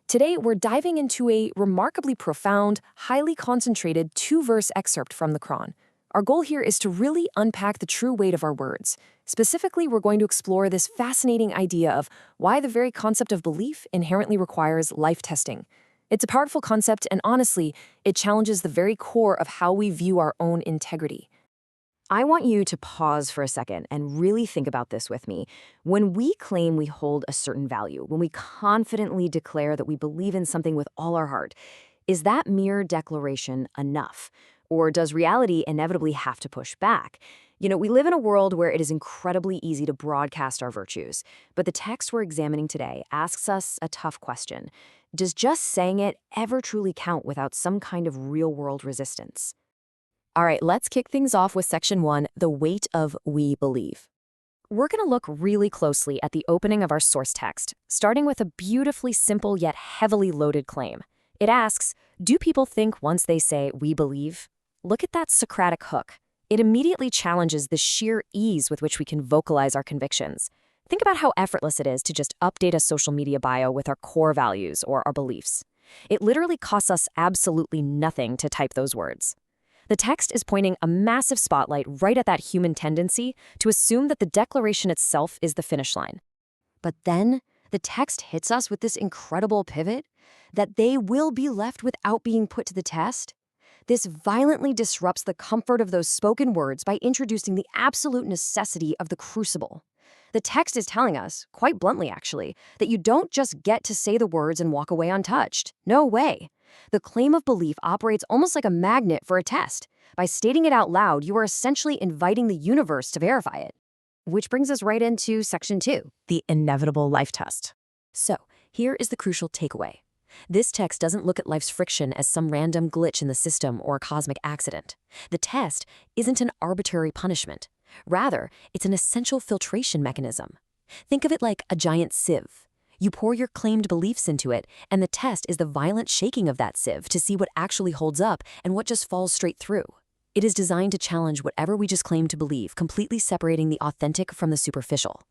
Today, we're diving into a remarkably profound, highly concentrated two-verse excerpt from the Qur'an. Our goal here is to really unpack the true weight of our words. Specifically, we're going to explore this fascinating idea of why the very concept of belief inherently requires life testing. It's a powerful concept, and honestly, it challenges the very core of how we view our own integrity. I want you to pause for a second and really think about this with me. When we claim we hold a certain value, when we confidently declare that we believe in something with all our heart, is that mere declaration enough? Or does reality inevitably have to push back? We live in a world where it is incredibly easy to broadcast our virtues, but the text we're examining today asks us a tough question. Does just saying it ever truly count without some kind of real-world resistance? All right, let's kick things off with Section 1, the weight of we believe. We're going to look really closely at the opening of our source text, starting with a beautifully simple yet heavily loaded claim. It asks, do people think once they say we believe? Look at that Socratic hook. It immediately challenges the sheer ease with which we can vocalize our convictions. Think about how effortless it is to just update a social media bio with our core values or our beliefs. It literally costs us absolutely nothing to type those words. The text is pointing a massive spotlight right at that human tendency to assume that the declaration itself is the finish line. But then, the text hits us with this incredible pivot that they will be left without being put to the test. This violently disrupts the comfort of those spoken words by introducing the absolute necessity of the crucible. The text is telling us, quite bluntly actually, that you don't just get to say the words and walk away untouched. No way. The claim of belief operates almost like a magnet for a test. By stating it out loud, you are essentially inviting the universe to verify it. Which brings us right into Section 2, the inevitable life test. So, here is the crucial takeaway. This text doesn't look at life's friction as some random glitch in the system or a cosmic accident. The test isn't an arbitrary punishment. Rather, it's an essential filtration mechanism. Think of it like a giant sieve. You pour your claimed beliefs into it, and the test is the violent shaking of that sieve to see what actually holds up and what just falls straight through. It is designed to challenge whatever we just claim to believe, completely separating the authentic from the superficial.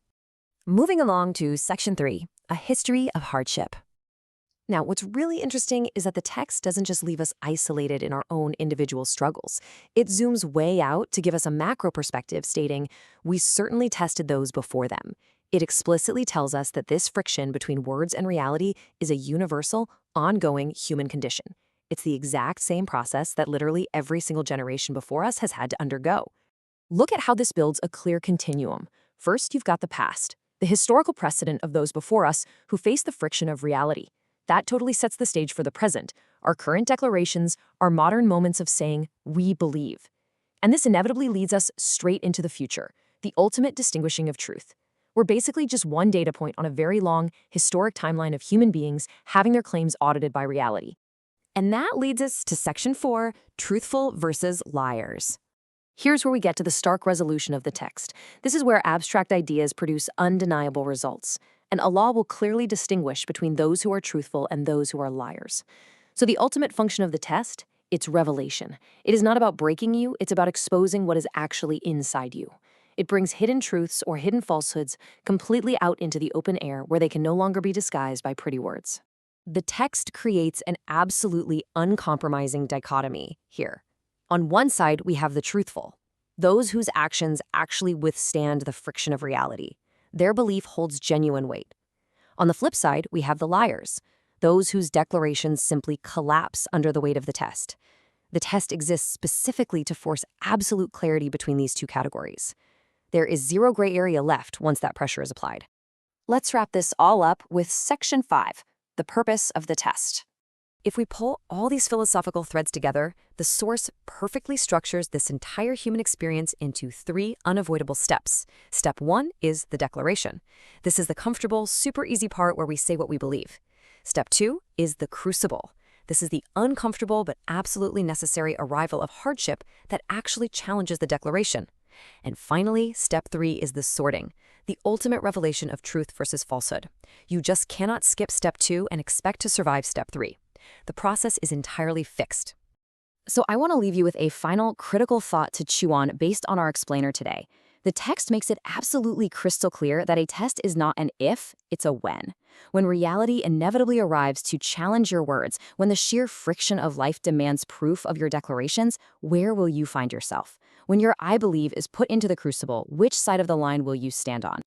Moving along to Section 3, a history of hardship. Now, what's really interesting is that the text doesn't just leave us isolated in our own individual struggles. It zooms way out to give us a macro perspective, stating, we certainly tested those before them. It explicitly tells us that this friction between words and reality is a universal, ongoing human condition. It's the exact same process that literally every single generation before us has had to undergo. Look at how this builds a clear continuum. First, you've got the past, the historical precedent of those before us who faced the friction of reality. That totally sets the stage for the present, our current declarations, our modern moments of saying, we believe. And this inevitably leads us straight into the future, the ultimate distinguishing of truth. We're basically just one data point on a very long, historic timeline of human beings having their claims audited by reality. And that leads us to Section 4, truthful versus liars. Here's where we get to the stark resolution of the text. This is where abstract ideas produce undeniable results. And Allah will clearly distinguish between those who are truthful and those who are liars. So the ultimate function of the test, it's revelation. It is not about breaking you, it's about exposing what is actually inside you. It brings hidden truths or hidden falsehoods completely out into the open air where they can no longer be disguised by pretty words. The text creates an absolutely uncompromising dichotomy here. On one side, we have the truthful, those whose actions actually withstand the friction of reality. Their belief holds genuine weight. On the flip side, we have the liars, those whose declarations simply collapse under the weight of the test. The test exists specifically to force absolute clarity between these two categories. There is zero gray area left once that pressure is applied. Let's wrap this all up with Section 5, the purpose of the test. If we pull all these philosophical threads together, the source perfectly structures this entire human experience into 3 unavoidable steps. Step 1 is the declaration. This is the comfortable, super easy part where we say what we believe. Step 2 is the crucible. This is the uncomfortable but absolutely necessary arrival of hardship that actually challenges the declaration. And finally, step 3 is the sorting, the ultimate revelation of truth versus falsehood. You just cannot skip step 2 and expect to survive step 3. The process is entirely fixed. So I want to leave you with a final critical thought to chew on based on our explainer today. The text makes it absolutely crystal clear that a test is not an if, it's a when. When reality inevitably arrives to challenge your words, when the sheer friction of life demands proof of your declarations, where will you find yourself? When your I believe is put into the crucible, which side of the line will you stand on?